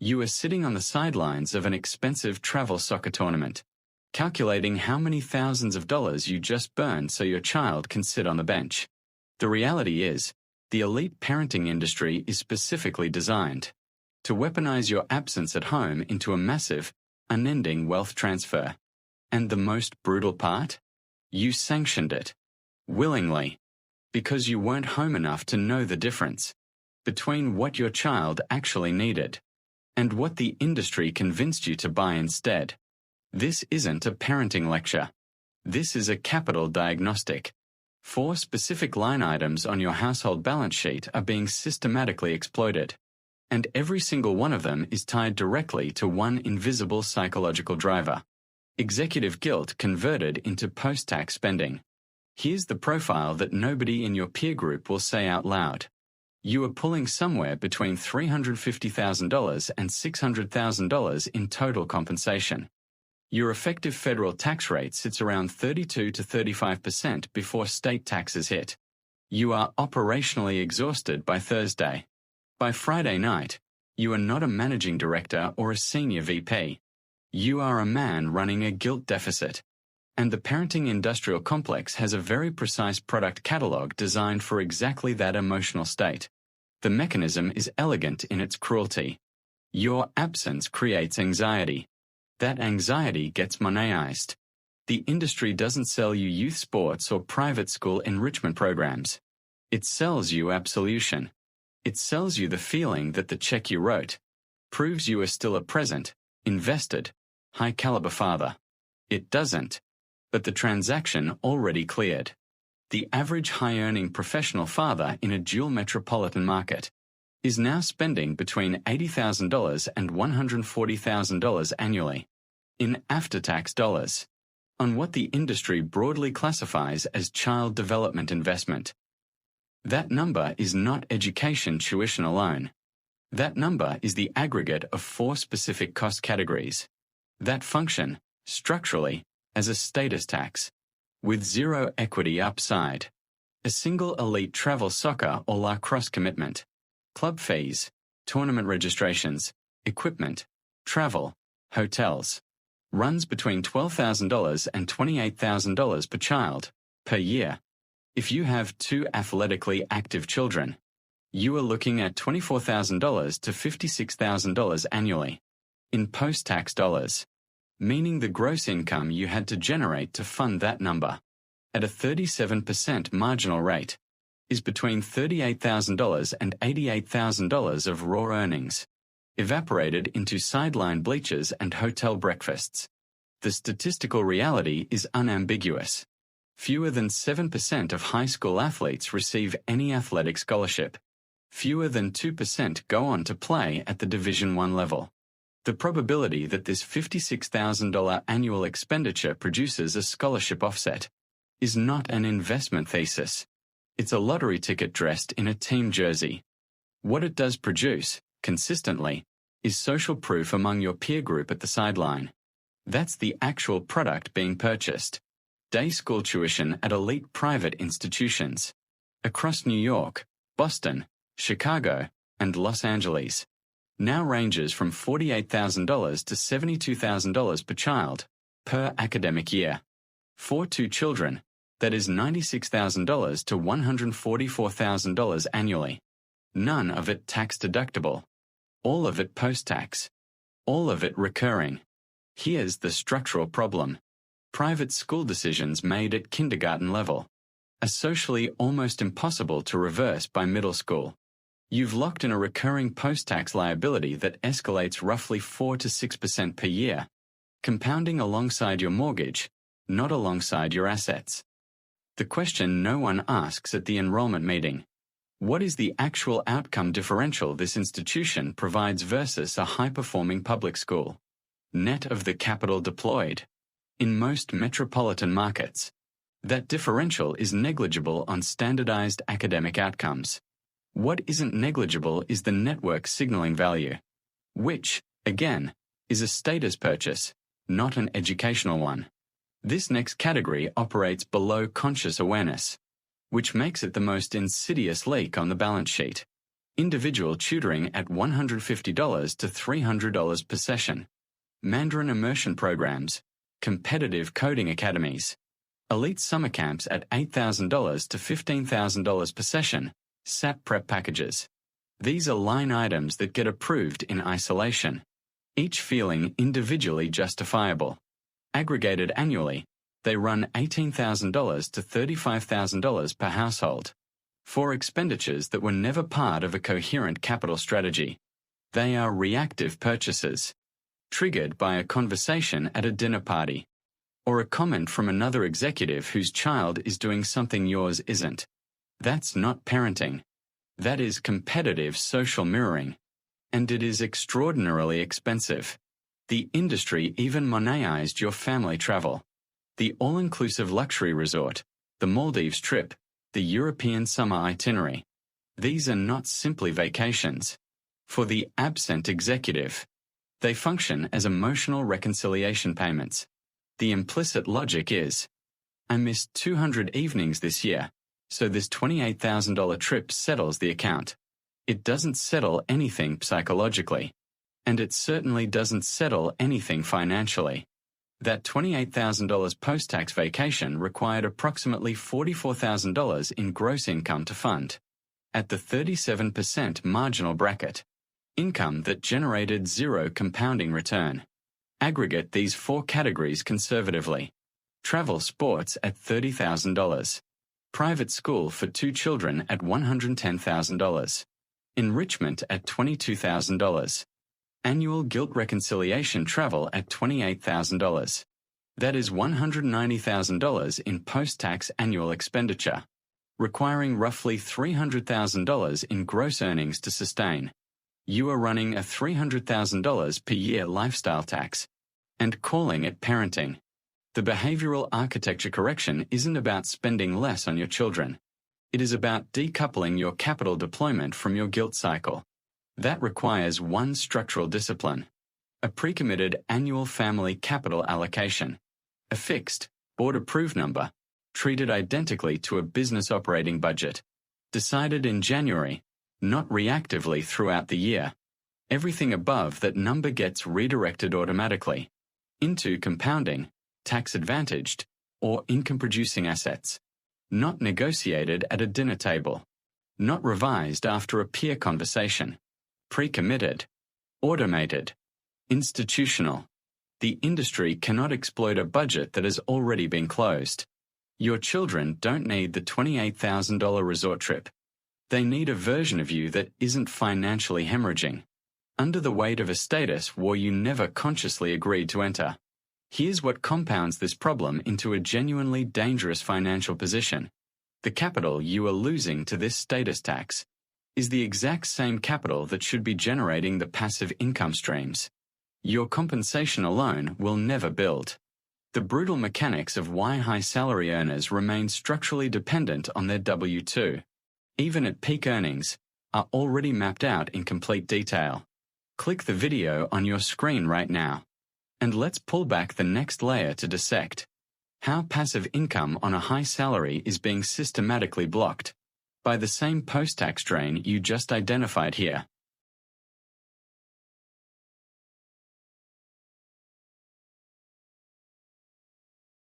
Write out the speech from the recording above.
You are sitting on the sidelines of an expensive travel soccer tournament, calculating how many thousands of dollars you just burned so your child can sit on the bench. The reality is, the elite parenting industry is specifically designed to weaponize your absence at home into a massive, unending wealth transfer. And the most brutal part? You sanctioned it. Willingly. Because you weren't home enough to know the difference between what your child actually needed and what the industry convinced you to buy instead. This isn't a parenting lecture. This is a capital diagnostic. 4 specific line items on your household balance sheet are being systematically exploited, and every single one of them is tied directly to one invisible psychological driver: executive guilt converted into post-tax spending. Here's the profile that nobody in your peer group will say out loud. You are pulling somewhere between $350,000 and $600,000 in total compensation. Your effective federal tax rate sits around 32 to 35% before state taxes hit. You are operationally exhausted by Thursday. By Friday night, you are not a managing director or a senior VP. You are a man running a guilt deficit. And the parenting industrial complex has a very precise product catalog designed for exactly that emotional state. The mechanism is elegant in its cruelty. Your absence creates anxiety. That anxiety gets monetized. The industry doesn't sell you youth sports or private school enrichment programs. It sells you absolution. It sells you the feeling that the check you wrote proves you are still a present, invested, high-caliber father. It doesn't. But the transaction already cleared. The average high-earning professional father in a dual metropolitan market is now spending between $80,000 and $140,000 annually in after-tax dollars on what the industry broadly classifies as child development investment. That number is not education tuition alone. That number is the aggregate of 4 specific cost categories that function, structurally, as a status tax, with zero equity upside. A single elite travel soccer or lacrosse commitment, club fees, tournament registrations, equipment, travel, hotels, runs between $12,000 and $28,000 per child, per year. If you have 2 athletically active children, you are looking at $24,000 to $56,000 annually in post-tax dollars, meaning the gross income you had to generate to fund that number, at a 37% marginal rate, is between $38,000 and $88,000 of raw earnings, evaporated into sideline bleachers and hotel breakfasts. The statistical reality is unambiguous. Fewer than 7% of high school athletes receive any athletic scholarship. Fewer than 2% go on to play at the Division I level. The probability that this $56,000 annual expenditure produces a scholarship offset is not an investment thesis. It's a lottery ticket dressed in a team jersey. What it does produce, consistently, is social proof among your peer group at the sideline. That's the actual product being purchased. Day school tuition at elite private institutions across New York, Boston, Chicago, and Los Angeles now ranges from $48,000 to $72,000 per child, per academic year. For 2 children, that is $96,000 to $144,000 annually. None of it tax-deductible. All of it post-tax. All of it recurring. Here's the structural problem. Private school decisions made at kindergarten level are socially almost impossible to reverse by middle school. You've locked in a recurring post-tax liability that escalates roughly 4 to 6% per year, compounding alongside your mortgage, not alongside your assets. The question no one asks at the enrollment meeting: what is the actual outcome differential this institution provides versus a high-performing public school? Net of the capital deployed. In most metropolitan markets, that differential is negligible on standardized academic outcomes. What isn't negligible is the network signaling value, which, again, is a status purchase, not an educational one. This next category operates below conscious awareness, which makes it the most insidious leak on the balance sheet. individual tutoring at $150 to $300 per session, Mandarin immersion programs, competitive coding academies, elite summer camps at $8,000 to $15,000 per session, SAP prep packages. These are line items that get approved in isolation, each feeling individually justifiable. Aggregated annually, they run $18,000 to $35,000 per household. For expenditures that were never part of a coherent capital strategy. They are reactive purchases, triggered by a conversation at a dinner party, or a comment from another executive whose child is doing something yours isn't. That's not parenting. That is competitive social mirroring. And it is extraordinarily expensive. The industry even monetised your family travel. The all-inclusive luxury resort, the Maldives trip, the European summer itinerary. These are not simply vacations. For the absent executive, they function as emotional reconciliation payments. The implicit logic is, I missed 200 evenings this year, so this $28,000 trip settles the account. It doesn't settle anything psychologically. And it certainly doesn't settle anything financially. That $28,000 post-tax vacation required approximately $44,000 in gross income to fund. At the 37% marginal bracket, income that generated zero compounding return. Aggregate these four categories conservatively. Travel sports at $30,000. Private school for 2 children at $110,000. Enrichment at $22,000. Annual guilt reconciliation travel at $28,000. That is $190,000 in post-tax annual expenditure, requiring roughly $300,000 in gross earnings to sustain. You are running a $300,000 per year lifestyle tax and calling it parenting. The behavioral architecture correction isn't about spending less on your children. It is about decoupling your capital deployment from your guilt cycle. That requires one structural discipline: a pre-committed annual family capital allocation, a fixed, board-approved number, treated identically to a business operating budget, decided in January, not reactively throughout the year. Everything above that number gets redirected automatically into compounding, tax-advantaged, or income-producing assets, not negotiated at a dinner table, not revised after a peer conversation. Pre-committed, automated, institutional. The industry cannot exploit a budget that has already been closed. Your children don't need the $28,000 resort trip. They need a version of you that isn't financially hemorrhaging, under the weight of a status war you never consciously agreed to enter. Here's what compounds this problem into a genuinely dangerous financial position. The capital you are losing to this status tax is the exact same capital that should be generating the passive income streams. Your compensation alone will never build. The brutal mechanics of why high salary earners remain structurally dependent on their W-2, even at peak earnings, are already mapped out in complete detail. Click the video on your screen right now. And let's pull back the next layer to dissect how passive income on a high salary is being systematically blocked by the same post-tax drain you just identified here.